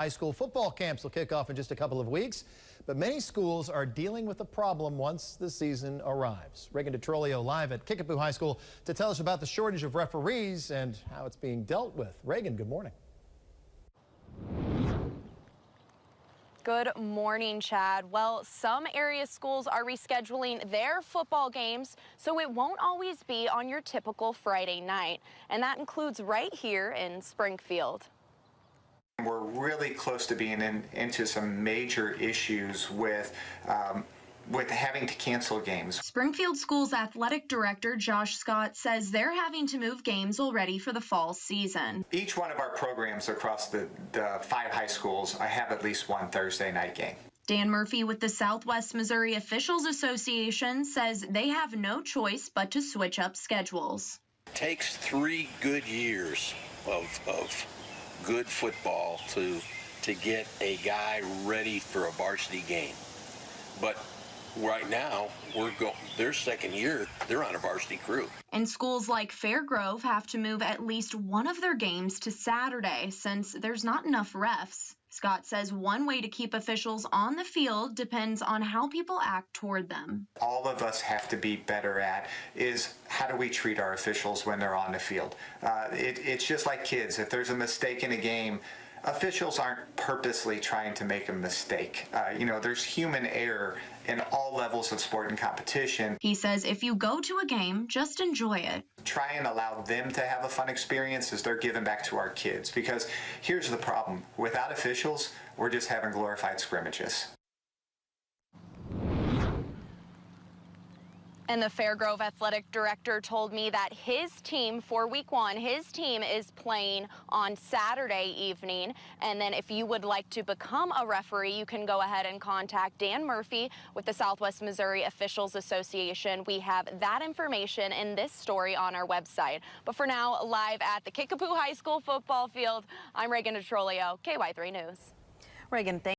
High school football camps will kick off in just a couple of weeks, but many schools are dealing with a problem once the season arrives. Reagan DeTrolio live at Kickapoo High School to tell us about the shortage of referees and how it's being dealt with. Reagan, good morning. Good morning, Chad. Well, some area schools are rescheduling their football games, so it won't always be on your typical Friday night, and that includes right here in Springfield. We're really close to being into some major issues with having to cancel games. Springfield Schools Athletic Director Josh Scott says they're having to move games already for the fall season. Each one of our programs across the 5 high schools, I have at least one Thursday night game. Dan Murphy with the Southwest Missouri Officials Association says they have no choice but to switch up schedules. It takes 3 good years of good football to get a guy ready for a varsity game. But right now, their second year, they're on a varsity crew. And schools like Fairgrove have to move at least one of their games to Saturday since there's not enough refs. Scott says one way to keep officials on the field depends on how people act toward them. All of us have to be better at is how do we treat our officials when they're on the field. It's just like kids. If there's a mistake in a game, officials aren't purposely trying to make a mistake. There's human error in all levels of sport and competition. He says if you go to a game, just enjoy it. Try and allow them to have a fun experience as they're giving back to our kids. Because here's the problem. Without officials, we're just having glorified scrimmages. And the Fairgrove athletic director told me that his team, for week 1, his team is playing on Saturday evening. And then if you would like to become a referee, you can go ahead and contact Dan Murphy with the Southwest Missouri Officials Association. We have that information in this story on our website. But for now, live at the Kickapoo High School football field, I'm Reagan DeTrolio, KY3 News. Reagan, thank you.